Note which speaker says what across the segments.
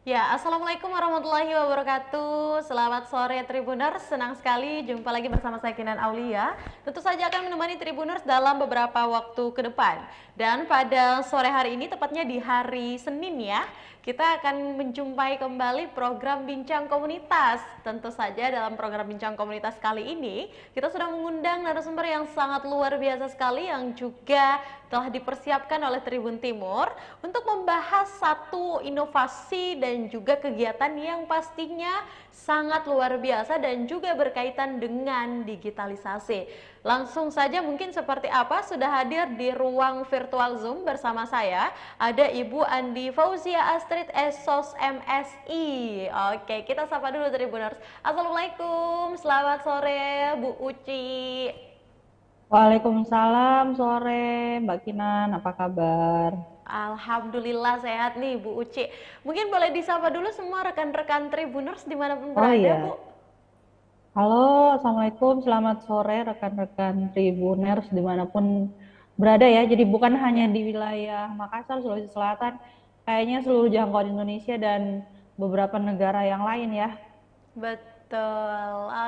Speaker 1: Ya, Assalamualaikum warahmatullahi wabarakatuh. Selamat sore Tribuners, senang sekali jumpa lagi bersama saya Kinan Aulia. Tentu saja akan menemani Tribuners dalam beberapa waktu ke depan. Dan pada sore hari ini, tepatnya di hari Senin ya, kita akan menjumpai kembali program Bincang Komunitas. Tentu saja dalam program Bincang Komunitas kali ini, kita sudah mengundang narasumber yang sangat luar biasa sekali yang juga telah dipersiapkan oleh Tribun Timur untuk membahas satu inovasi dan juga kegiatan yang pastinya sangat luar biasa dan juga berkaitan dengan digitalisasi. Langsung saja mungkin seperti apa sudah hadir di ruang virtual Zoom bersama saya ada Ibu Andi Fauzia Astrid Esos MSI. Oke, kita sapa dulu Tribuners. Assalamualaikum, selamat sore Bu Uci.
Speaker 2: Waalaikumsalam sore Mbak Kinan, apa kabar?
Speaker 1: Alhamdulillah sehat nih Bu Uci. Mungkin boleh disapa dulu semua rekan-rekan Tribuners dimanapun
Speaker 2: Oh
Speaker 1: berada Bu.
Speaker 2: iya, halo, Assalamualaikum, selamat sore rekan-rekan Tribuners dimanapun berada ya. Jadi bukan hanya
Speaker 1: Ya,
Speaker 2: di wilayah Makassar, Sulawesi Selatan, kayaknya seluruh jangkauan Indonesia dan beberapa negara yang lain ya.
Speaker 1: betul.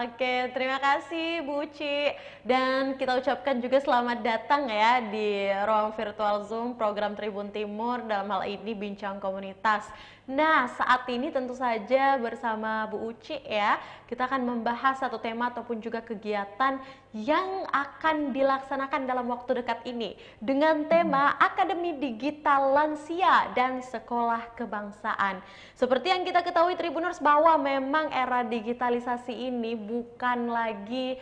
Speaker 1: Oke, terima kasih Bu Uci. Dan kita ucapkan juga selamat datang ya di ruang virtual Zoom program Tribun Timur dalam hal ini Bincang Komunitas. Nah, saat ini tentu saja bersama Bu Uci ya, kita akan membahas satu tema ataupun juga kegiatan yang akan dilaksanakan dalam waktu dekat ini dengan tema Akademi Digital Lansia dan Sekolah Kebangsaan. Seperti yang kita ketahui Tribuners bahwa memang era digitalisasi ini bukan lagi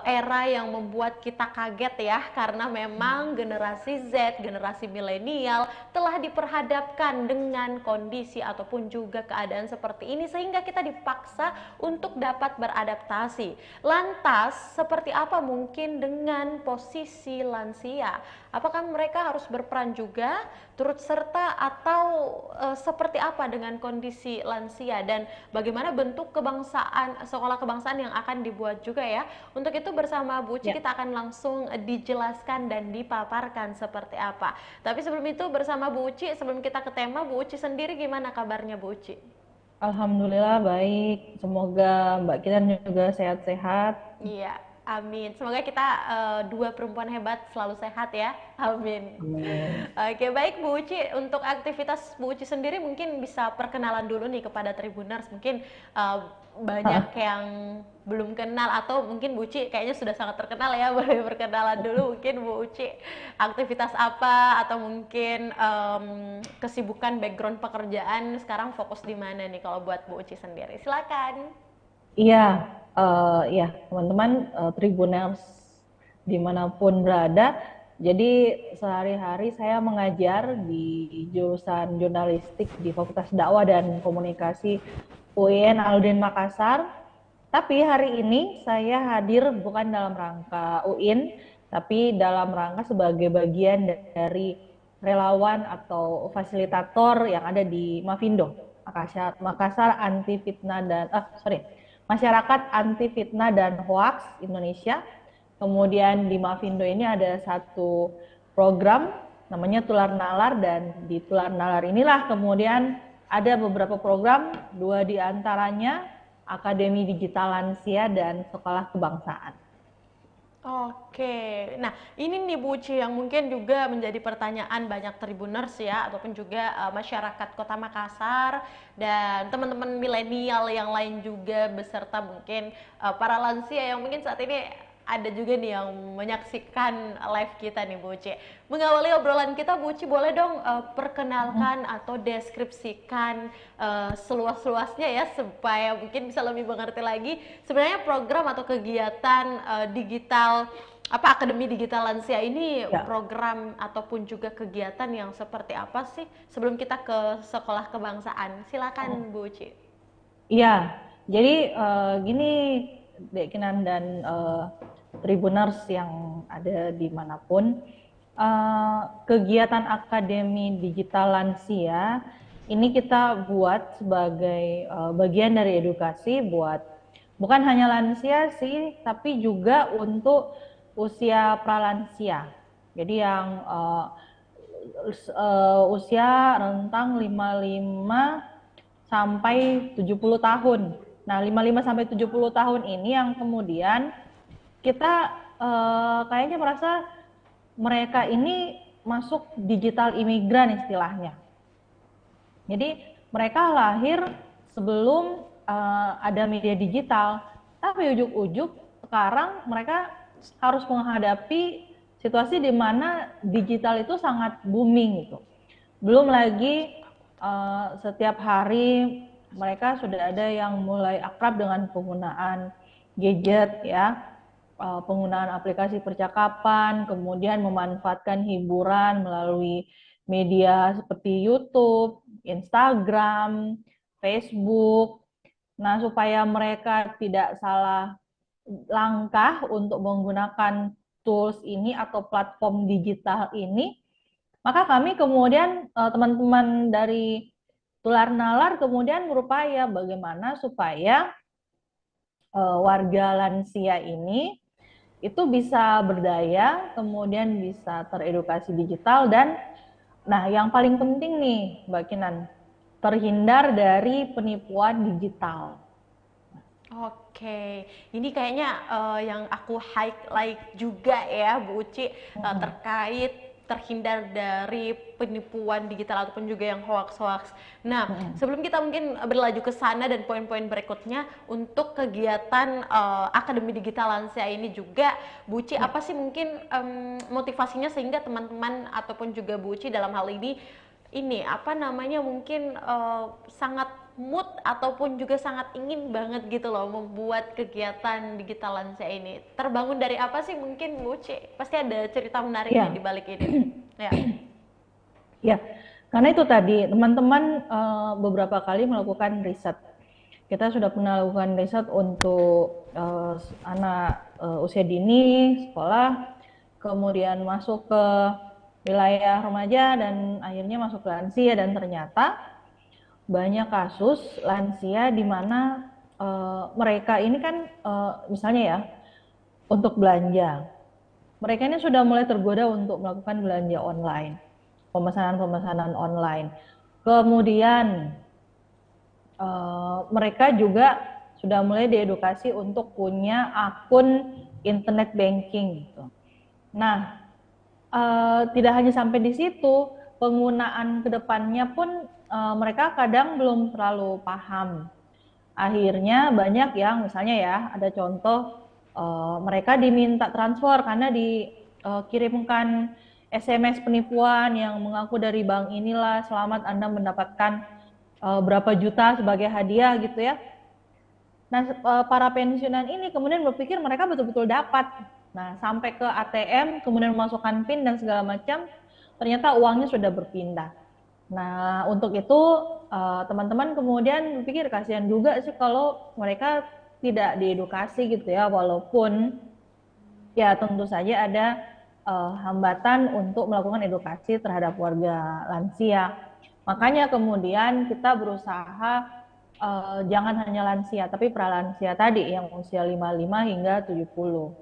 Speaker 1: era yang membuat kita kaget ya, karena memang generasi Z, generasi milenial telah diperhadapkan dengan kondisi ataupun juga keadaan seperti ini sehingga kita dipaksa untuk dapat beradaptasi. Lantas, seperti apa mungkin dengan posisi lansia? Apakah mereka harus berperan juga turut serta atau seperti apa dengan kondisi lansia dan bagaimana bentuk kebangsaan sekolah kebangsaan yang akan dibuat juga ya. Untuk itu bersama Bu Uci
Speaker 2: Ya,
Speaker 1: kita akan langsung dijelaskan dan dipaparkan seperti apa. Tapi sebelum itu bersama Bu Uci, sebelum kita ke tema, Bu Uci sendiri gimana kabarnya Bu Uci?
Speaker 2: Alhamdulillah baik. Semoga Mbak Kinan juga sehat-sehat.
Speaker 1: Iya, amin. Semoga kita dua perempuan hebat selalu sehat ya. Amin.
Speaker 2: Amin.
Speaker 1: Oke, baik Bu Uci. Untuk aktivitas Bu Uci sendiri mungkin bisa perkenalan dulu nih kepada Tribuners. Mungkin banyak yang belum kenal atau mungkin Bu Uci kayaknya sudah sangat terkenal ya. Boleh perkenalan dulu mungkin Bu Uci. Aktivitas apa atau mungkin kesibukan background pekerjaan sekarang fokus di mana nih kalau buat Bu Uci sendiri. Silakan.
Speaker 2: Iya, ya teman-teman Tribuners dimanapun berada. Jadi sehari-hari saya mengajar di jurusan jurnalistik di Fakultas Dakwah dan Komunikasi UIN Aludin Makassar. Tapi hari ini saya hadir bukan dalam rangka UIN, tapi dalam rangka sebagai bagian dari relawan atau fasilitator yang ada di Mafindo, Makassar Anti Fitnah dan Masyarakat Anti Fitnah dan Hoaks Indonesia. Kemudian di Mafindo ini ada satu program namanya Tular Nalar, dan di Tular Nalar inilah kemudian ada beberapa program, dua di antaranya Akademi Digital Lansia dan Sekolah Kebangsaan.
Speaker 1: Oke, nah ini nih Bu Uci yang mungkin juga menjadi pertanyaan banyak Tribuners ya, ataupun juga masyarakat Kota Makassar dan teman-teman milenial yang lain juga beserta mungkin para lansia yang mungkin saat ini ada juga nih yang menyaksikan live kita nih Bu Uci. Mengawali obrolan kita Bu Uci boleh dong perkenalkan atau deskripsikan seluas-luasnya ya supaya mungkin bisa lebih mengerti lagi sebenarnya program atau kegiatan digital apa Akademi Digital Lansia ini
Speaker 2: Ya,
Speaker 1: program ataupun juga kegiatan yang seperti apa sih sebelum kita ke sekolah kebangsaan. Silakan Bu Uci.
Speaker 2: iya. Jadi gini, Dek Kinan dan Tribuners yang ada dimanapun, kegiatan Akademi Digital Lansia ini kita buat sebagai bagian dari edukasi buat bukan hanya lansia sih, tapi juga untuk usia pralansia. Jadi yang usia rentang 55 sampai 70 tahun. Nah, 55 sampai 70 tahun ini yang kemudian kita kayaknya merasa mereka ini masuk digital imigran istilahnya. Jadi mereka lahir sebelum ada media digital, tapi ujuk-ujuk sekarang mereka harus menghadapi situasi di mana digital itu sangat booming gitu. Belum lagi setiap hari mereka sudah ada yang mulai akrab dengan penggunaan gadget ya, penggunaan aplikasi percakapan, kemudian memanfaatkan hiburan melalui media seperti YouTube, Instagram, Facebook. Nah, supaya mereka tidak salah langkah untuk menggunakan tools ini atau platform digital ini, maka kami kemudian teman-teman dari Tular Nalar kemudian berupaya bagaimana supaya warga lansia ini itu bisa berdaya, kemudian bisa teredukasi digital dan nah yang paling penting nih Mbak Kinan, terhindar dari penipuan digital.
Speaker 1: Oke, ini kayaknya yang aku highlight juga ya Bu Uci, terkait terhindar dari penipuan digital ataupun juga yang hoax-hoax. Nah, sebelum kita mungkin berlanjut ke sana dan poin-poin berikutnya untuk kegiatan Akademi Digital Lansia ini juga, Bu Uci, apa sih mungkin motivasinya sehingga teman-teman ataupun juga Bu Uci dalam hal ini apa namanya mungkin sangat mood ataupun juga sangat ingin banget gitu loh membuat kegiatan digital lansia ini. Terbangun dari apa sih mungkin Bu Uci? Pasti ada cerita menariknya di balik ini. Ya.
Speaker 2: Ya, karena itu tadi teman-teman beberapa kali melakukan riset. Kita sudah pernah lakukan riset untuk anak usia dini, sekolah, kemudian masuk ke wilayah remaja dan akhirnya masuk ke lansia dan ternyata banyak kasus lansia di mana mereka ini kan misalnya ya untuk belanja, mereka ini sudah mulai tergoda untuk melakukan belanja online, pemesanan-pemesanan online. Kemudian mereka juga sudah mulai diedukasi untuk punya akun internet banking gitu. Nah, tidak hanya sampai di situ, penggunaan kedepannya pun mereka kadang belum terlalu paham. Akhirnya banyak yang misalnya ya ada contoh mereka diminta transfer karena dikirimkan SMS penipuan yang mengaku dari bank inilah selamat Anda mendapatkan berapa juta sebagai hadiah gitu ya. Nah, para pensiunan ini kemudian berpikir mereka betul-betul dapat. Nah, sampai ke ATM, kemudian memasukkan PIN dan segala macam, ternyata uangnya sudah berpindah. Nah, untuk itu teman-teman kemudian berpikir kasihan juga sih kalau mereka tidak diedukasi gitu ya, walaupun ya tentu saja ada hambatan untuk melakukan edukasi terhadap warga lansia. Makanya kemudian kita berusaha jangan hanya lansia, tapi pralansia tadi yang usia 55 hingga 70.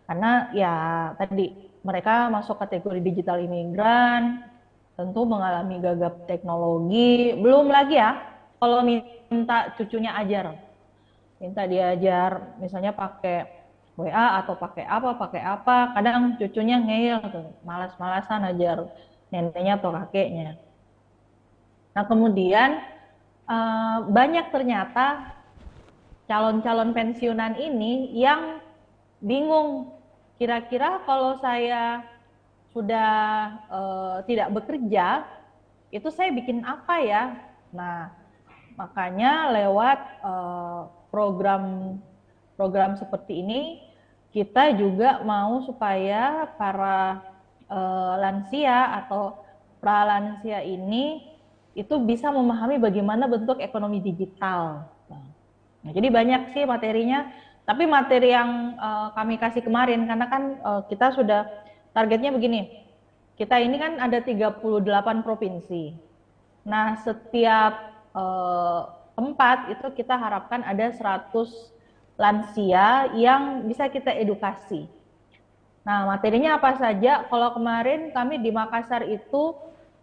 Speaker 2: Karena ya tadi mereka masuk kategori digital imigran, tentu mengalami gagap teknologi, belum lagi ya kalau minta cucunya ajar, minta diajar misalnya pakai WA atau pakai apa, kadang cucunya ngeyel tuh, malas-malasan ajar neneknya atau kakeknya. Nah kemudian banyak ternyata calon-calon pensiunan ini yang bingung, kira-kira kalau saya sudah tidak bekerja, itu saya bikin apa ya? Nah, makanya lewat program seperti ini, kita juga mau supaya para lansia atau pralansia ini itu bisa memahami bagaimana bentuk ekonomi digital. Nah, jadi banyak sih materinya, tapi materi yang kami kasih kemarin, karena kan kita sudah targetnya begini, kita ini kan ada 38 provinsi. Nah, setiap tempat itu kita harapkan ada 100 lansia yang bisa kita edukasi. Nah, materinya apa saja? Kalau kemarin kami di Makassar itu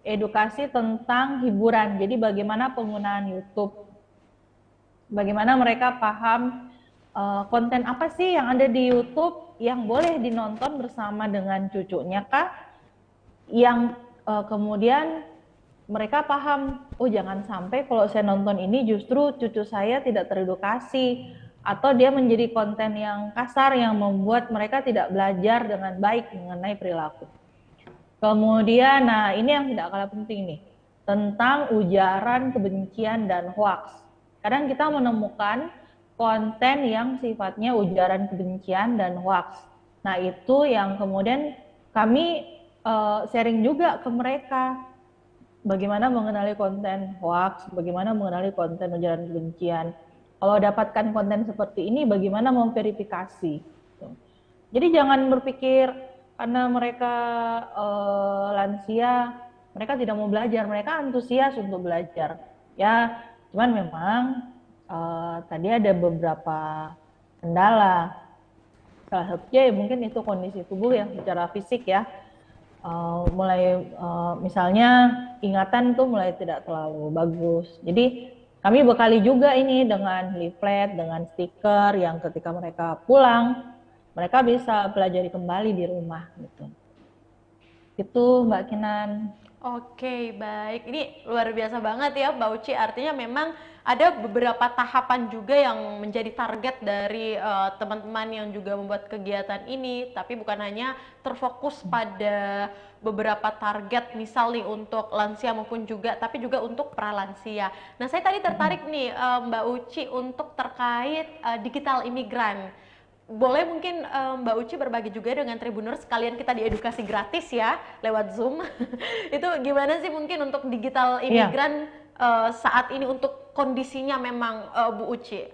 Speaker 2: edukasi tentang hiburan. Jadi bagaimana penggunaan YouTube, bagaimana mereka paham konten apa sih yang ada di YouTube yang boleh dinonton bersama dengan cucunya kah, yang kemudian mereka paham, oh jangan sampai kalau saya nonton ini justru cucu saya tidak teredukasi, atau dia menjadi konten yang kasar yang membuat mereka tidak belajar dengan baik mengenai perilaku. Kemudian, nah ini yang tidak kalah penting nih, tentang ujaran kebencian dan hoaks. Kadang kita menemukan konten yang sifatnya ujaran kebencian dan hoaks. Nah itu yang kemudian kami sharing juga ke mereka. Bagaimana mengenali konten hoax, bagaimana mengenali konten ujaran kebencian. Kalau dapatkan konten seperti ini, bagaimana memverifikasi. Jadi jangan berpikir karena mereka lansia, mereka tidak mau belajar, mereka antusias untuk belajar. Ya, cuman memang tadi ada beberapa kendala. Salah satunya ya mungkin itu kondisi tubuh yang secara fisik ya. Misalnya ingatan tuh mulai tidak terlalu bagus. Jadi kami bekali juga ini dengan leaflet, dengan stiker yang ketika mereka pulang, mereka bisa pelajari kembali di rumah gitu. Itu Mbak Kinan.
Speaker 1: Oke, baik. Ini luar biasa banget ya, Mbak Uci. Artinya memang ada beberapa tahapan juga yang menjadi target dari teman-teman yang juga membuat kegiatan ini, tapi bukan hanya terfokus pada beberapa target, misal nih untuk lansia maupun juga, tapi juga untuk pralansia. Nah, saya tadi tertarik nih, Mbak Uci, untuk terkait digital imigran. Boleh mungkin Mbak Uci berbagi juga dengan Tribuners, sekalian kita diedukasi gratis ya lewat Zoom. Itu gimana sih mungkin untuk digital imigran saat ini untuk kondisinya memang Bu Uci?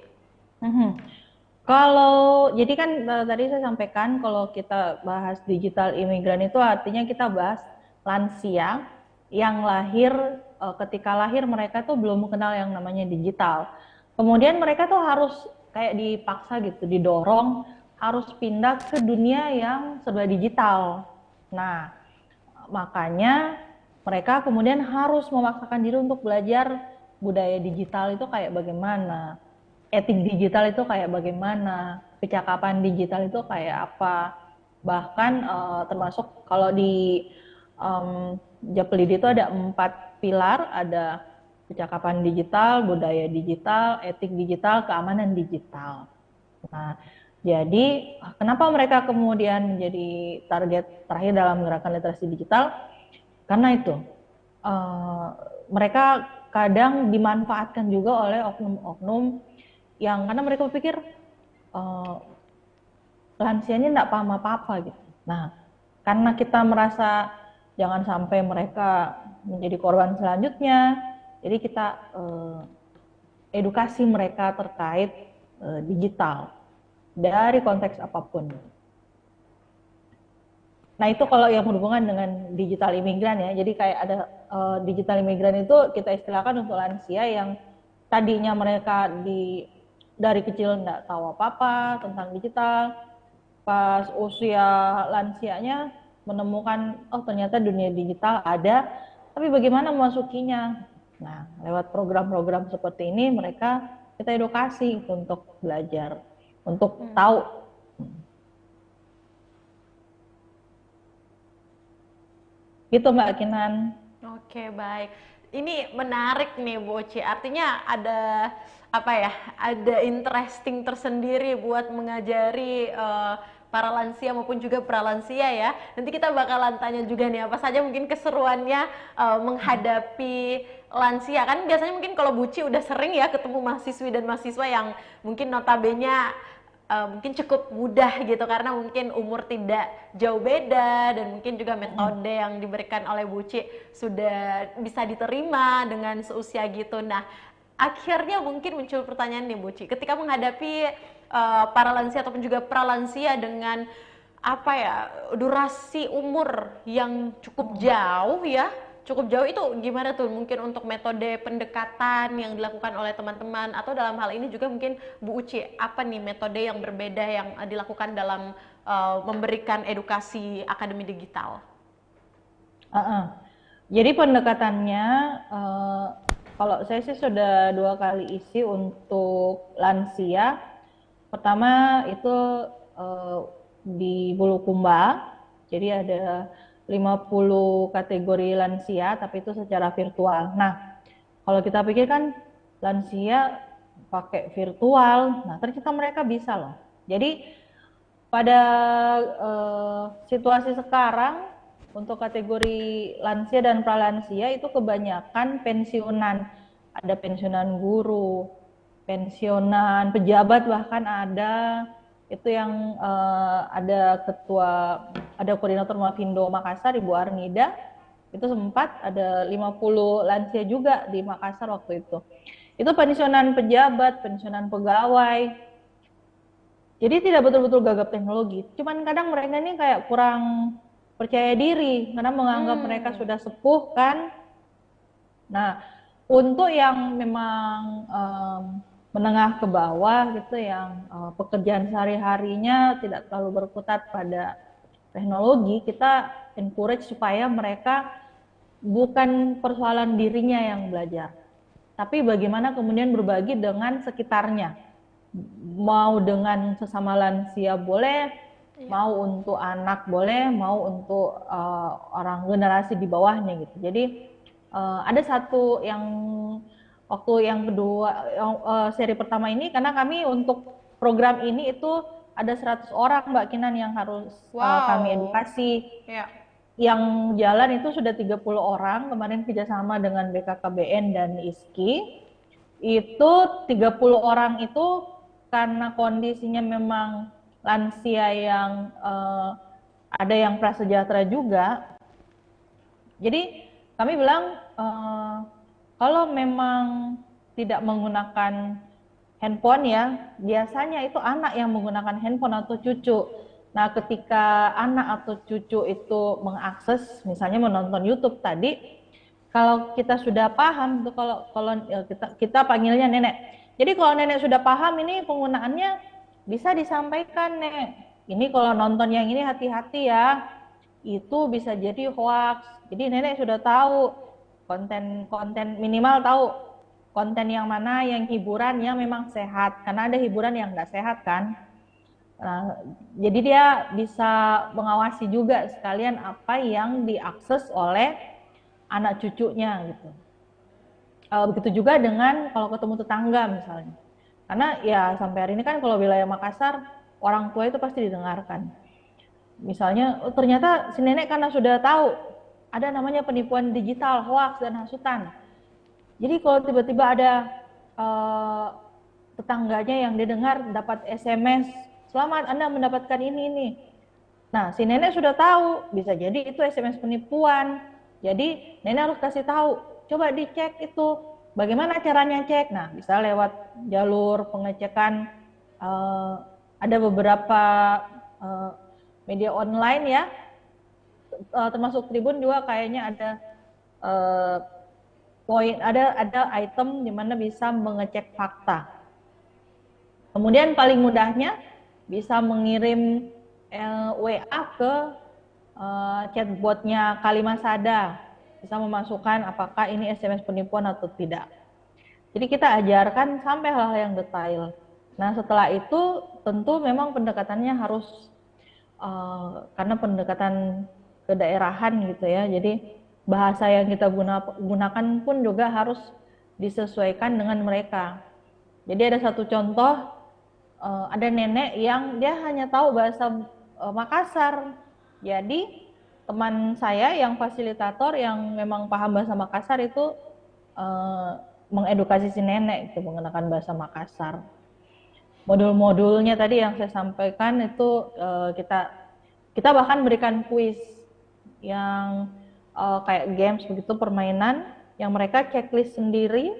Speaker 2: Kalau jadi kan tadi saya sampaikan kalau kita bahas digital imigran itu artinya kita bahas lansia yang lahir ketika lahir mereka tuh belum mengenal yang namanya digital. Kemudian mereka tuh harus kayak dipaksa gitu, didorong harus pindah ke dunia yang serba digital. Nah, makanya mereka kemudian harus memaksakan diri untuk belajar budaya digital itu kayak bagaimana, etik digital itu kayak bagaimana, percakapan digital itu kayak apa. Bahkan termasuk kalau di Japelid itu ada 4 pilar, ada percakapan digital, budaya digital, etik digital, keamanan digital. Nah, jadi kenapa mereka kemudian menjadi target terakhir dalam gerakan literasi digital? Karena itu mereka kadang dimanfaatkan juga oleh oknum-oknum yang karena mereka berpikir lansianya tidak paham apa-apa gitu. Nah, karena kita merasa jangan sampai mereka menjadi korban selanjutnya, jadi kita edukasi mereka terkait digital dari konteks apapun. Nah itu kalau yang berhubungan dengan digital imigran ya, jadi kayak ada digital imigran itu kita istilahkan untuk lansia yang tadinya mereka dari kecil nggak tahu apa-apa tentang digital, pas usia lansianya menemukan oh ternyata dunia digital ada, tapi bagaimana memasukinya. Nah lewat program-program seperti ini mereka kita edukasi untuk belajar, untuk tahu. Gitu Mbak Kinan.
Speaker 1: Oke, baik. Ini menarik nih Bu Uci. Artinya ada apa ya? Ada interesting tersendiri buat mengajari para lansia maupun juga pralansia ya. Nanti kita bakalan tanya juga nih apa saja mungkin keseruannya menghadapi lansia. Kan biasanya mungkin kalau Bu Uci udah sering ya ketemu mahasiswi dan mahasiswa yang mungkin notabene mungkin cukup mudah gitu karena mungkin umur tidak jauh beda dan mungkin juga metode yang diberikan oleh Bu Uci sudah bisa diterima dengan seusia gitu. Nah, akhirnya mungkin muncul pertanyaan nih Bu Uci, ketika menghadapi para lansia ataupun juga pralansia dengan apa ya, durasi umur yang cukup jauh ya, cukup jauh itu gimana tuh mungkin untuk metode pendekatan yang dilakukan oleh teman-teman atau dalam hal ini juga mungkin Bu Uci apa nih metode yang berbeda yang dilakukan dalam memberikan edukasi akademi digital?
Speaker 2: Jadi pendekatannya, eh, kalau saya sih sudah 2 kali isi untuk lansia. Pertama itu eh, di Bulukumba, jadi ada 50 kategori lansia, tapi itu secara virtual. Nah, kalau kita pikir kan lansia pakai virtual, nah ternyata mereka bisa loh. Jadi pada situasi sekarang untuk kategori lansia dan pralansia itu kebanyakan pensiunan. Ada pensiunan guru, pensiunan pejabat bahkan ada. Itu yang ada koordinator Mafindo Makassar, Ibu Arnida. Itu sempat ada 50 lansia juga di Makassar waktu itu. Itu pensiunan pejabat, pensiunan pegawai, jadi tidak betul-betul gagap teknologi. Cuman kadang mereka ini kayak kurang percaya diri karena menganggap mereka sudah sepuh kan. Nah, untuk yang memang menengah ke bawah gitu, yang pekerjaan sehari-harinya tidak terlalu berkutat pada teknologi, kita encourage supaya mereka bukan persoalan dirinya yang belajar, tapi bagaimana kemudian berbagi dengan sekitarnya. Mau dengan sesama lansia boleh, mau untuk anak boleh, mau untuk orang generasi di bawahnya gitu. Jadi ada satu yang waktu yang kedua, seri pertama ini, karena kami untuk program ini itu ada 100 orang Mbak Kinan yang harus kami edukasi.
Speaker 1: Ya.
Speaker 2: Yang jalan itu sudah 30 orang, kemarin kerjasama dengan BKKBN dan ISKI. Itu 30 orang itu karena kondisinya memang lansia yang ada yang prasejahtera juga. Jadi kami bilang kalau memang tidak menggunakan handphone ya, biasanya itu anak yang menggunakan handphone atau cucu. Nah, ketika anak atau cucu itu mengakses, misalnya menonton YouTube tadi, kalau kita sudah paham tuh, kalau kita panggilnya nenek. Jadi kalau nenek sudah paham ini penggunaannya, bisa disampaikan, Nek. Ini kalau nonton yang ini hati-hati ya. Itu bisa jadi hoax. Jadi nenek sudah tahu konten minimal, tahu konten yang mana yang hiburan yang memang sehat, karena ada hiburan yang nggak sehat kan. Nah, jadi dia bisa mengawasi juga sekalian apa yang diakses oleh anak cucunya gitu. Begitu juga dengan kalau ketemu tetangga misalnya. Karena ya sampai hari ini kan kalau wilayah Makassar, orang tua itu pasti didengarkan. Misalnya, oh, ternyata si nenek karena sudah tahu ada namanya penipuan digital, hoax dan hasutan. Jadi kalau tiba-tiba ada tetangganya yang didengar dapat SMS, selamat Anda mendapatkan ini. Nah, si nenek sudah tahu, bisa jadi itu SMS penipuan. Jadi nenek harus kasih tahu, coba dicek itu, bagaimana caranya cek. Nah, bisa lewat jalur pengecekan, ada beberapa media online ya, termasuk Tribun juga kayaknya ada ada item di mana bisa mengecek fakta. Kemudian paling mudahnya bisa mengirim WA ke chatbotnya Kalimasada, bisa memasukkan apakah ini SMS penipuan atau tidak. Jadi kita ajarkan sampai hal-hal yang detail. Nah, setelah itu tentu memang pendekatannya harus karena pendekatan kedaerahan gitu ya. Jadi bahasa yang kita gunakan pun juga harus disesuaikan dengan mereka. Jadi ada satu contoh, ada nenek yang dia hanya tahu bahasa Makassar. Jadi teman saya yang fasilitator yang memang paham bahasa Makassar itu mengedukasi si nenek itu menggunakan bahasa Makassar. Modul-modulnya tadi yang saya sampaikan itu kita bahkan berikan kuis yang kayak games begitu, permainan yang mereka checklist sendiri.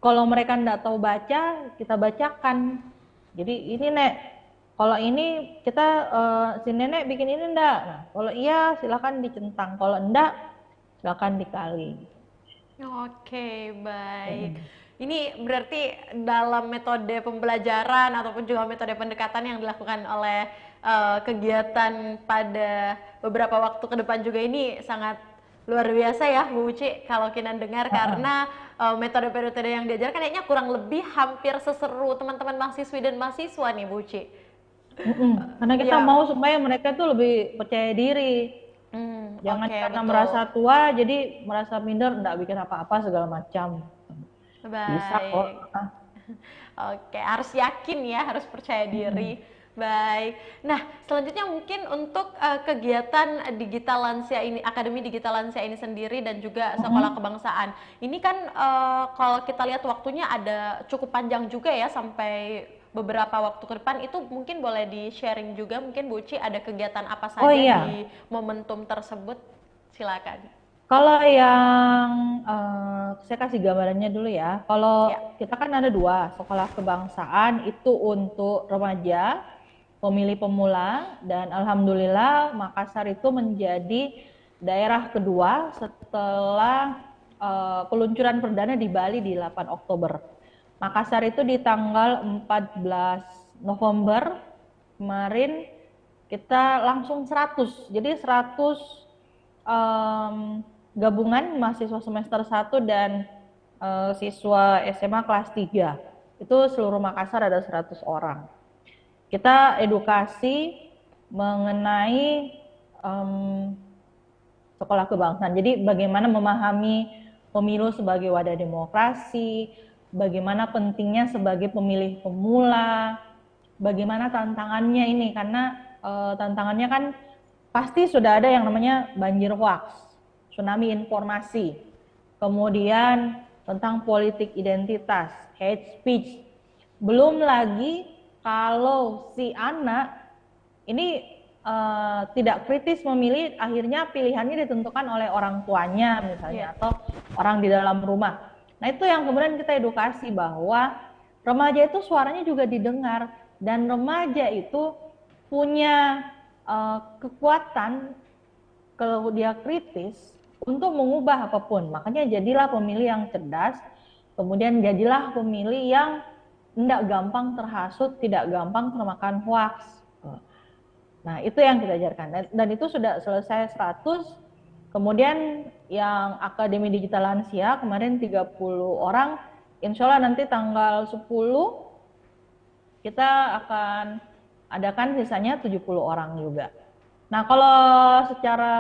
Speaker 2: Kalau mereka tidak tahu baca, kita bacakan. Jadi ini Nek, kalau ini kita si nenek bikin ini enggak? Nah, kalau iya silakan dicentang, kalau enggak silakan dikali.
Speaker 1: Oke, baik. Ini berarti dalam metode pembelajaran ataupun juga metode pendekatan yang dilakukan oleh kegiatan pada beberapa waktu ke depan juga ini sangat Luar biasa ya Bu Uci kalau Kinan dengar, karena metode-metode yang diajarkan kayaknya kurang lebih hampir seseru teman-teman mahasiswi dan mahasiswa nih Bu Uci.
Speaker 2: Karena kita
Speaker 1: Ya,
Speaker 2: mau supaya mereka tuh lebih percaya diri. Jangan
Speaker 1: oke,
Speaker 2: karena
Speaker 1: betul.
Speaker 2: merasa tua jadi merasa minder, nggak bikin apa-apa segala macam. Bisa kok.
Speaker 1: Baik. Oke, harus yakin ya, harus percaya
Speaker 2: Mm-mm.
Speaker 1: diri. Baik. Nah, selanjutnya mungkin untuk kegiatan digital lansia ini, Akademi Digital Lansia ini sendiri dan juga Sekolah
Speaker 2: Mm-mm.
Speaker 1: Kebangsaan. Ini kan kalau kita lihat waktunya ada cukup panjang juga ya, sampai beberapa waktu ke depan. Itu mungkin boleh di-sharing juga, mungkin Bu Uci ada kegiatan apa
Speaker 2: Oh
Speaker 1: saja
Speaker 2: iya,
Speaker 1: di momentum tersebut? Silakan.
Speaker 2: kalau yang saya kasih gambarannya dulu ya.
Speaker 1: Ya.
Speaker 2: Kalau kita kan ada dua, sekolah kebangsaan itu untuk remaja, pemilih pemula, dan alhamdulillah Makassar itu menjadi daerah kedua setelah peluncuran perdana di Bali di 8 Oktober. Makassar itu di tanggal 14 November kemarin kita langsung 100. Jadi 100 gabungan mahasiswa semester 1 dan siswa SMA kelas 3. Itu seluruh Makassar ada 100 orang. Kita edukasi mengenai um, sekolah kebangsaan. Jadi bagaimana memahami pemilu sebagai wadah demokrasi, bagaimana pentingnya sebagai pemilih pemula, bagaimana tantangannya ini, karena tantangannya kan pasti sudah ada yang namanya banjir hoax, tsunami informasi, kemudian tentang politik identitas, hate speech, belum lagi kalau si anak ini tidak kritis memilih, akhirnya pilihannya ditentukan oleh orang tuanya
Speaker 1: Ya.
Speaker 2: misalnya atau orang di dalam rumah. Nah itu yang kemudian kita edukasi bahwa remaja itu suaranya juga didengar dan remaja itu punya kekuatan kalau dia kritis untuk mengubah apapun. Makanya jadilah pemilih yang cerdas, kemudian jadilah pemilih yang tidak gampang terhasut, tidak gampang termakan hoax. Nah, itu yang kita ajarkan. Dan itu sudah selesai 100. Kemudian yang Akademi Digital Lansia kemarin 30 orang. Insya Allah nanti tanggal 10 kita akan adakan sisanya 70 orang juga. Nah, kalau secara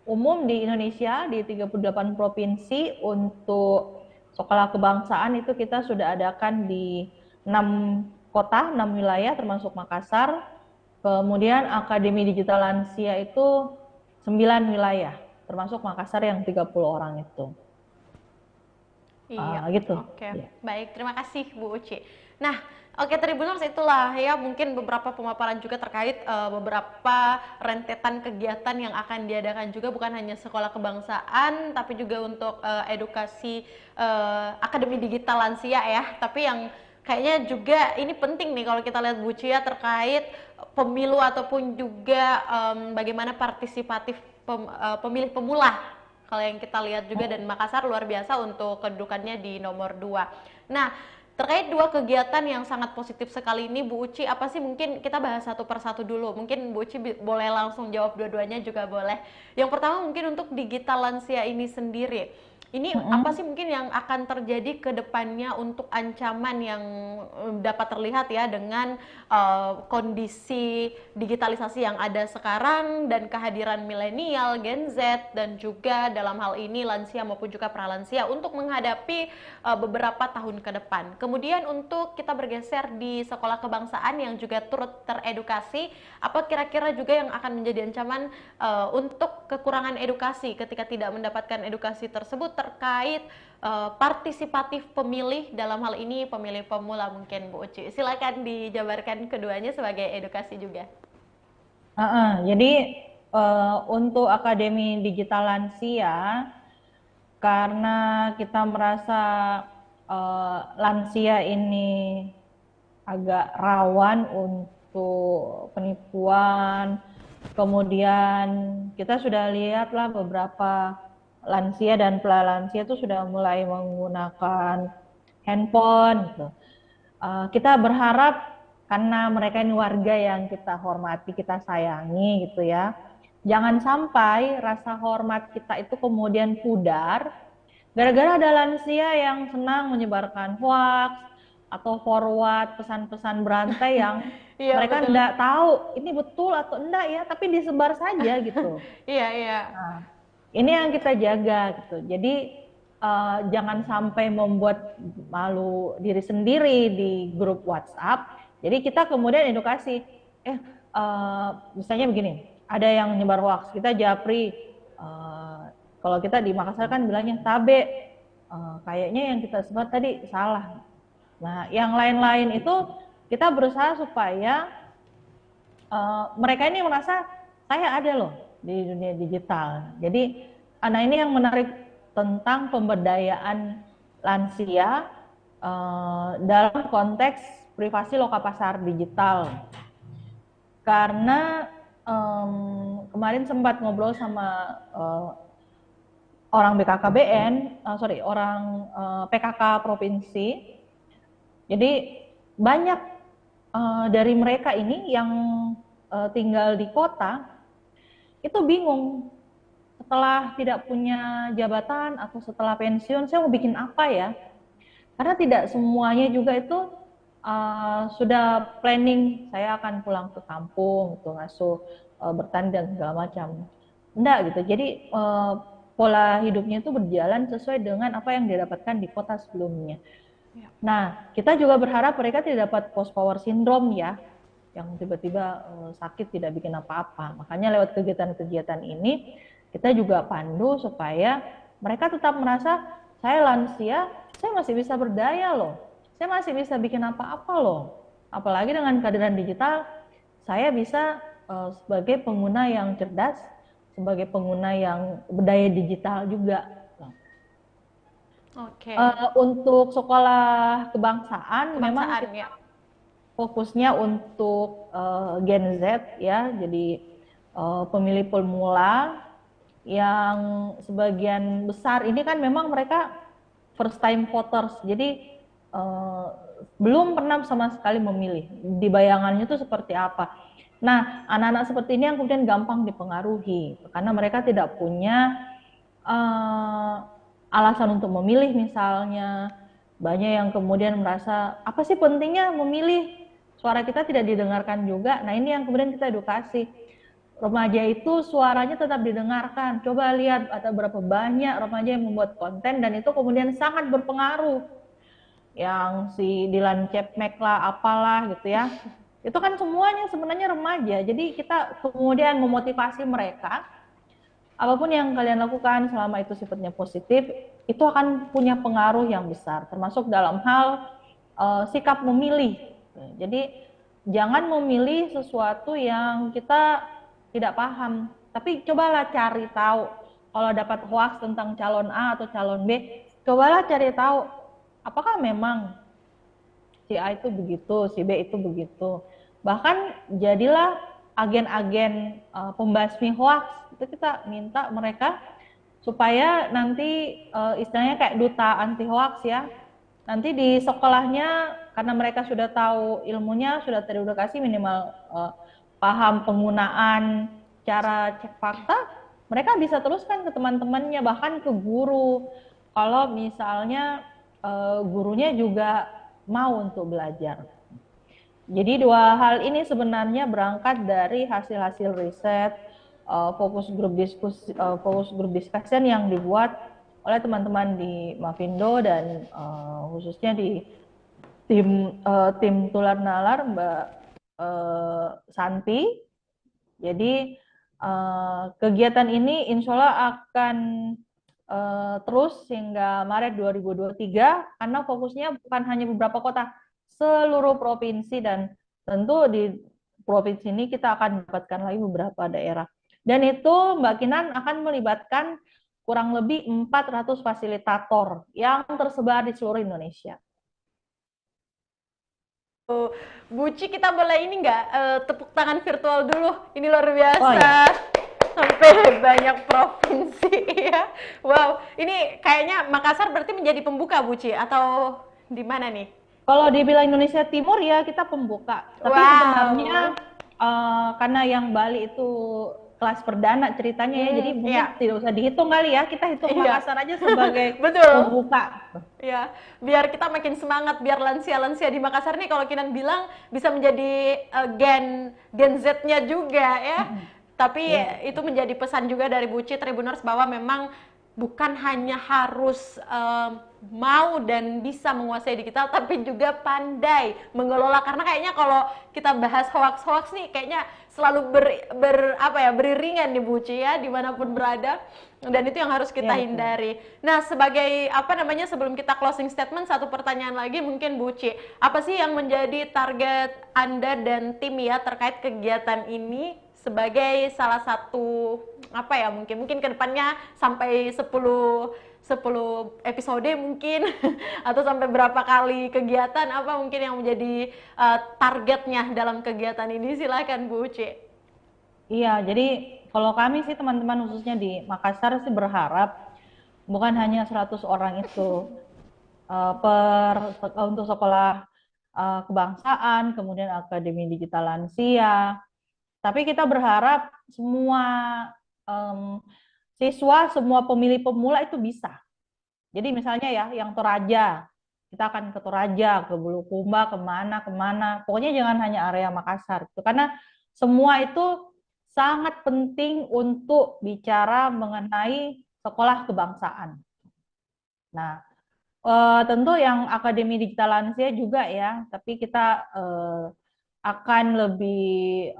Speaker 2: umum di Indonesia di 38 provinsi untuk sekolah kebangsaan itu kita sudah adakan di 6 kota, 6 wilayah termasuk Makassar. Kemudian Akademi Digital Lansia itu 9 wilayah, termasuk Makassar yang 30 orang itu.
Speaker 1: Iya,
Speaker 2: Gitu.
Speaker 1: oke.
Speaker 2: Ya.
Speaker 1: Baik, terima kasih Bu Uci. Nah, oke Tribuners, itulah ya mungkin beberapa pemaparan juga terkait beberapa rentetan kegiatan yang akan diadakan juga, bukan hanya sekolah kebangsaan tapi juga untuk edukasi Akademi Digital Lansia ya. Tapi yang kayaknya juga ini penting nih kalau kita lihat Bu Uci ya, terkait pemilu ataupun juga bagaimana partisipatif pemilih pemula kalau yang kita lihat juga, dan Makassar luar biasa untuk kedudukannya di nomor 2. Nah, terkait dua kegiatan yang sangat positif sekali ini Bu Uci, apa sih, mungkin kita bahas satu persatu dulu. Mungkin Bu Uci boleh langsung jawab dua-duanya juga boleh. Yang pertama mungkin untuk digital lansia ini sendiri. Ini apa sih mungkin yang akan terjadi ke depannya untuk ancaman yang dapat terlihat ya dengan kondisi digitalisasi yang ada sekarang dan kehadiran milenial, Gen Z, dan juga dalam hal ini lansia maupun juga pralansia untuk menghadapi beberapa tahun ke depan. Kemudian untuk kita bergeser di sekolah kebangsaan yang juga turut teredukasi, apa kira-kira juga yang akan menjadi ancaman untuk kekurangan edukasi ketika tidak mendapatkan edukasi tersebut terkait partisipatif pemilih, dalam hal ini pemilih pemula mungkin Bu Uci. Silakan dijabarkan keduanya sebagai edukasi juga.
Speaker 2: Jadi untuk Akademi Digital Lansia, karena kita merasa lansia ini agak rawan untuk penipuan, kemudian kita sudah lihatlah beberapa lansia dan pralansia itu sudah mulai menggunakan handphone gitu. Kita berharap karena mereka ini warga yang kita hormati, kita sayangi gitu ya. jangan sampai rasa hormat kita itu kemudian pudar gara-gara ada lansia yang senang menyebarkan hoax atau forward pesan-pesan berantai yang
Speaker 1: Iya,
Speaker 2: mereka
Speaker 1: betul.
Speaker 2: tidak tahu ini betul atau enggak ya, tapi disebar saja gitu.
Speaker 1: Iya, iya.
Speaker 2: Nah, ini yang kita jaga gitu. Jadi jangan sampai membuat malu diri sendiri di grup WhatsApp. Jadi kita kemudian edukasi, misalnya begini, ada yang nyebar hoax, kita japri. Kalau kita di Makassar kan bilangnya tabe, kayaknya yang kita sebar tadi salah. Nah, yang lain-lain itu kita berusaha supaya mereka ini merasa saya ada loh di dunia digital. Jadi, nah ini yang menarik tentang pemberdayaan lansia dalam konteks privasi lokapasar digital. Karena kemarin sempat ngobrol sama orang BKKBN, orang PKK provinsi. Jadi banyak dari mereka ini yang tinggal di kota itu bingung setelah tidak punya jabatan atau setelah pensiun saya mau bikin apa ya, karena tidak semuanya juga itu sudah planning saya akan pulang ke kampung gitu, ngasuh bertani dan segala macam, enggak gitu. Jadi pola hidupnya itu berjalan sesuai dengan apa yang didapatkan di kota sebelumnya. Nah, kita juga berharap mereka tidak dapat post power syndrome ya, yang tiba-tiba sakit tidak bikin apa-apa. Makanya lewat kegiatan-kegiatan ini kita juga pandu supaya mereka tetap merasa saya lansia, saya masih bisa berdaya loh, saya masih bisa bikin apa-apa loh. Apalagi dengan kehadiran digital, saya bisa sebagai pengguna yang cerdas, sebagai pengguna yang berdaya digital juga.
Speaker 1: Oke.
Speaker 2: Untuk sekolah kebangsaan memang
Speaker 1: Kebangsaan
Speaker 2: kita
Speaker 1: ya.
Speaker 2: fokusnya untuk Gen Z ya, jadi pemilih pemula yang sebagian besar ini kan memang mereka first time voters, jadi belum pernah sama sekali memilih. Di bayangannya itu seperti apa. Nah, anak-anak seperti ini yang kemudian gampang dipengaruhi karena mereka tidak punya alasan untuk memilih misalnya. Banyak yang kemudian merasa apa sih pentingnya memilih, suara kita tidak didengarkan juga. Nah, ini yang kemudian kita edukasi. Remaja itu suaranya tetap didengarkan. Coba lihat ada berapa banyak remaja yang membuat konten dan itu kemudian sangat berpengaruh. Yang si Dilan Cepmek lah apalah gitu ya. Itu kan semuanya sebenarnya remaja. Jadi kita kemudian memotivasi mereka, apapun yang kalian lakukan selama itu sifatnya positif, itu akan punya pengaruh yang besar, termasuk dalam hal sikap memilih. Jadi jangan memilih sesuatu yang kita tidak paham, tapi cobalah cari tahu. Kalau dapat hoax tentang calon A atau calon B, cobalah cari tahu apakah memang si A itu begitu, si B itu begitu. Bahkan jadilah agen-agen pembasmi hoax. Itu kita minta mereka supaya nanti istilahnya kayak duta anti hoax ya. Nanti di sekolahnya karena mereka sudah tahu ilmunya, sudah teredukasi minimal paham penggunaan cara cek fakta, mereka bisa teruskan ke teman-temannya, bahkan ke guru. Kalau misalnya gurunya juga mau untuk belajar. Jadi dua hal ini sebenarnya berangkat dari hasil-hasil riset, fokus grup discussion yang dibuat oleh teman-teman di Mavindo dan khususnya di tim Tular Nalar Mbak Santi. Jadi kegiatan ini insya Allah akan terus hingga Maret 2023 karena fokusnya bukan hanya beberapa kota, seluruh provinsi, dan tentu di provinsi ini kita akan mendapatkan lagi beberapa daerah. Dan itu Mbak Kinan akan melibatkan kurang lebih 400 fasilitator yang tersebar di seluruh Indonesia.
Speaker 1: Buci, kita boleh ini nggak tepuk tangan virtual dulu? Ini luar biasa.
Speaker 2: Oh, iya.
Speaker 1: Sampai banyak provinsi ya. Wow, ini kayaknya Makassar berarti menjadi pembuka, Buci, atau di mana nih?
Speaker 2: Kalau dibilang Indonesia Timur ya kita pembuka, tapi
Speaker 1: Wow.
Speaker 2: sebenarnya karena yang Bali itu kelas perdana ceritanya ya, jadi mungkin
Speaker 1: Iya.
Speaker 2: tidak usah dihitung kali ya, kita hitung
Speaker 1: Iya.
Speaker 2: Makassar aja sebagai
Speaker 1: Betul.
Speaker 2: pembuka.
Speaker 1: Ya, biar kita makin semangat, biar lansia-lansia di Makassar nih kalau Kinan bilang bisa menjadi Gen Z-nya juga ya. Tapi
Speaker 2: Ya,
Speaker 1: itu menjadi pesan juga dari Buci Tribuners bahwa memang bukan hanya harus mau dan bisa menguasai digital, tapi juga pandai mengelola. Karena kayaknya kalau kita bahas hoax-hoax nih, kayaknya selalu beriringan nih Buci ya, dimanapun berada. Dan itu yang harus kita
Speaker 2: betul.
Speaker 1: hindari. Nah, sebagai sebelum kita closing statement, satu pertanyaan lagi mungkin Buci. Apa sih yang menjadi target Anda dan tim ya terkait kegiatan ini sebagai salah satu mungkin kedepannya sampai 10 episode mungkin atau sampai berapa kali kegiatan, apa mungkin yang menjadi targetnya dalam kegiatan ini? Silakan Bu Uci.
Speaker 2: Iya, jadi kalau kami sih teman-teman khususnya di Makassar sih berharap bukan hanya 100 orang itu untuk sekolah kebangsaan, kemudian Akademi Digital Lansia, tapi kita berharap semua siswa, semua pemilih pemula itu bisa. Jadi misalnya ya, yang Toraja, kita akan ke Toraja, ke Bulukumba, kemana. Pokoknya jangan hanya area Makassar. Karena semua itu sangat penting untuk bicara mengenai sekolah kebangsaan. Nah, tentu yang Akademi Digital Lansia juga ya, tapi kita akan lebih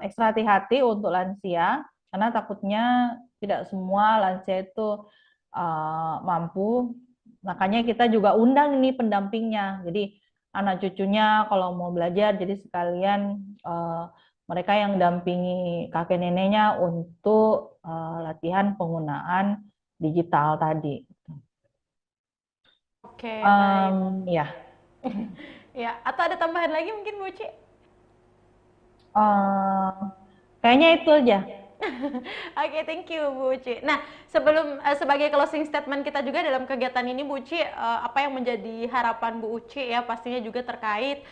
Speaker 2: ekstra hati-hati untuk lansia, karena takutnya tidak semua lansia itu mampu. Makanya kita juga undang ini pendampingnya. Jadi anak cucunya kalau mau belajar, jadi sekalian mereka yang dampingi kakek neneknya untuk latihan penggunaan digital tadi.
Speaker 1: Oke, baik.
Speaker 2: Ya.
Speaker 1: Ya, atau ada tambahan lagi mungkin Bu Uci?
Speaker 2: Kayaknya itu aja.
Speaker 1: Oke, thank you Bu Uci. Nah, sebelum sebagai closing statement kita juga dalam kegiatan ini Bu Uci, apa yang menjadi harapan Bu Uci ya, pastinya juga terkait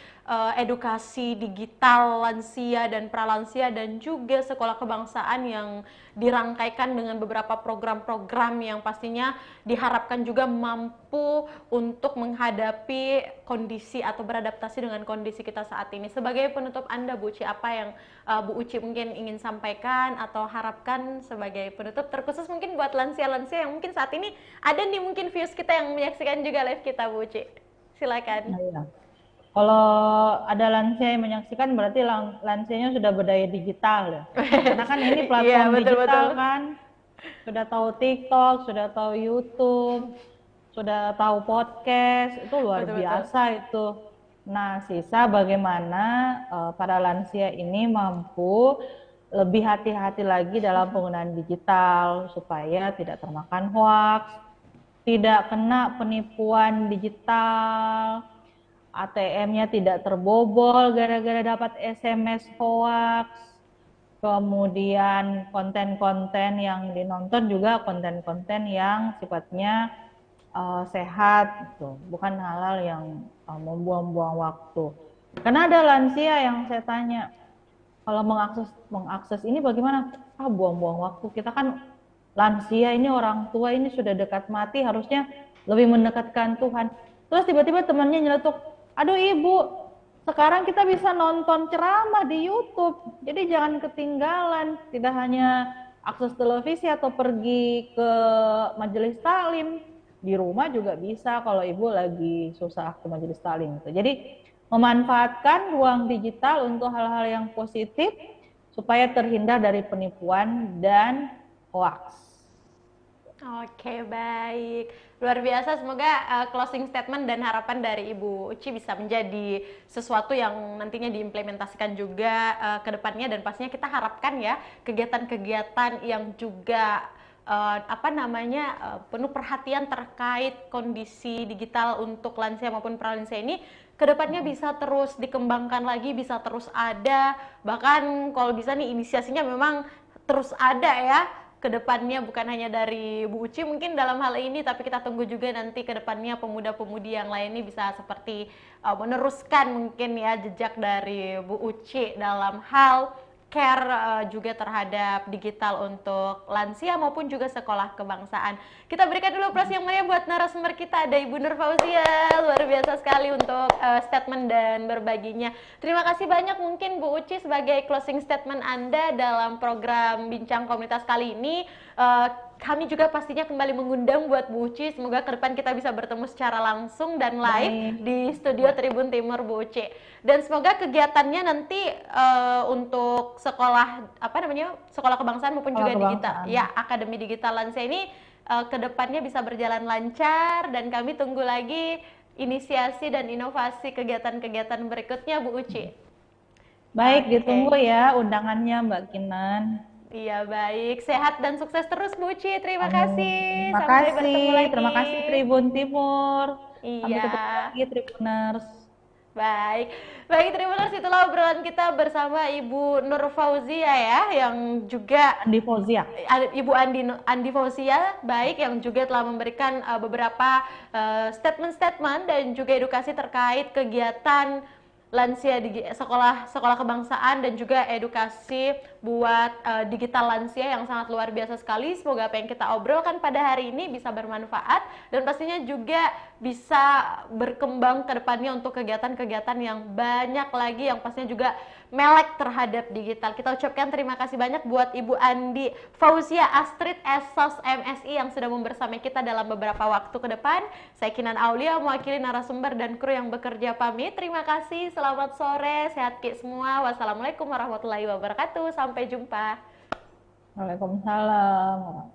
Speaker 1: edukasi digital lansia dan pralansia dan juga sekolah kebangsaan yang dirangkaikan dengan beberapa program-program yang pastinya diharapkan juga mampu untuk menghadapi kondisi atau beradaptasi dengan kondisi kita saat ini. Sebagai penutup Anda Bu Uci, apa yang Bu Uci mungkin ingin sampaikan atau harapkan sebagai penutup, terkhusus mungkin buat lansia-lansia yang mungkin saat ini ada nih mungkin viewers kita yang menyaksikan juga live kita Bu Uci. Silakan.
Speaker 2: Nah, ya. Kalau ada lansia yang menyaksikan berarti lansianya sudah berdaya digital ya. Karena kan ini platform digital kan. Sudah tahu TikTok, sudah tahu YouTube, sudah tahu podcast, itu luar biasa itu. Nah, sisa bagaimana para lansia ini mampu lebih hati-hati lagi dalam penggunaan digital supaya tidak termakan hoax, tidak kena penipuan digital, ATM-nya tidak terbobol gara-gara dapat SMS hoax. Kemudian konten-konten yang dinonton juga konten-konten yang sifatnya sehat, gitu. Bukan hal-hal yang membuang-buang waktu. Karena ada lansia yang saya tanya, kalau mengakses ini bagaimana? Buang-buang waktu. Kita kan lansia ini, orang tua ini sudah dekat mati, harusnya lebih mendekatkan Tuhan. Terus tiba-tiba temannya nyeletuk, aduh ibu, sekarang kita bisa nonton ceramah di YouTube, jadi jangan ketinggalan. Tidak hanya akses televisi atau pergi ke majelis taklim, di rumah juga bisa kalau ibu lagi susah ke majelis taklim. Jadi memanfaatkan ruang digital untuk hal-hal yang positif supaya terhindar dari penipuan dan hoax.
Speaker 1: Oke, baik. Luar biasa, semoga closing statement dan harapan dari Ibu Uci bisa menjadi sesuatu yang nantinya diimplementasikan juga ke depannya, dan pastinya kita harapkan ya kegiatan-kegiatan yang juga penuh perhatian terkait kondisi digital untuk lansia maupun pralansia ini kedepannya bisa terus dikembangkan lagi, bisa terus ada, bahkan kalau bisa nih inisiasinya memang terus ada ya kedepannya, bukan hanya dari Bu Uci mungkin dalam hal ini, tapi kita tunggu juga nanti kedepannya pemuda-pemudi yang lain ini bisa seperti meneruskan mungkin ya jejak dari Bu Uci dalam hal care juga terhadap digital untuk lansia maupun juga sekolah kebangsaan. Kita berikan dulu aplaus yang meriah buat narasumber kita, ada Ibu Nur Fauzia, luar biasa sekali untuk statement dan berbaginya. Terima kasih banyak, mungkin Bu Uci sebagai closing statement Anda dalam program Bincang Komunitas kali ini. Kami juga pastinya kembali mengundang buat Bu Uci, semoga ke depan kita bisa bertemu secara langsung dan live di studio Tribun Timur Bu Uci. Dan semoga kegiatannya nanti untuk sekolah sekolah kebangsaan maupun juga digital, ya Akademi Digital Lansia ini ke depannya bisa berjalan lancar, dan kami tunggu lagi inisiasi dan inovasi kegiatan-kegiatan berikutnya Bu Uci.
Speaker 2: Baik, ditunggu ya undangannya Mbak Kinan.
Speaker 1: Iya, baik. Sehat dan sukses terus Bu Uci. Terima kasih.
Speaker 2: Terima
Speaker 1: Sampai
Speaker 2: kasih.
Speaker 1: bertemu lagi.
Speaker 2: Terima kasih Tribun Timur.
Speaker 1: Iya.
Speaker 2: Sampai ketemu lagi Tribuners.
Speaker 1: Baik, Tribuners, itulah obrolan kita bersama Ibu Nur Fauzia ya, yang juga
Speaker 2: Andi Fauzia.
Speaker 1: Ibu Andi Fauzia, baik, yang juga telah memberikan beberapa statement-statement dan juga edukasi terkait kegiatan lansia di sekolah kebangsaan dan juga edukasi buat digital lansia yang sangat luar biasa sekali. Semoga apa yang kita obrolkan pada hari ini bisa bermanfaat dan pastinya juga bisa berkembang ke depannya untuk kegiatan-kegiatan yang banyak lagi yang pastinya juga melek terhadap digital. Kita ucapkan terima kasih banyak buat Ibu Andi Fauzia Astrid Esos MSI yang sudah membersamai kita dalam beberapa waktu ke depan. Saya Kinan Aulia mewakili narasumber dan kru yang bekerja pamit. Terima kasih, selamat sore, sehat ki semua. Wassalamualaikum warahmatullahi wabarakatuh. Sampai jumpa.
Speaker 2: Waalaikumsalam.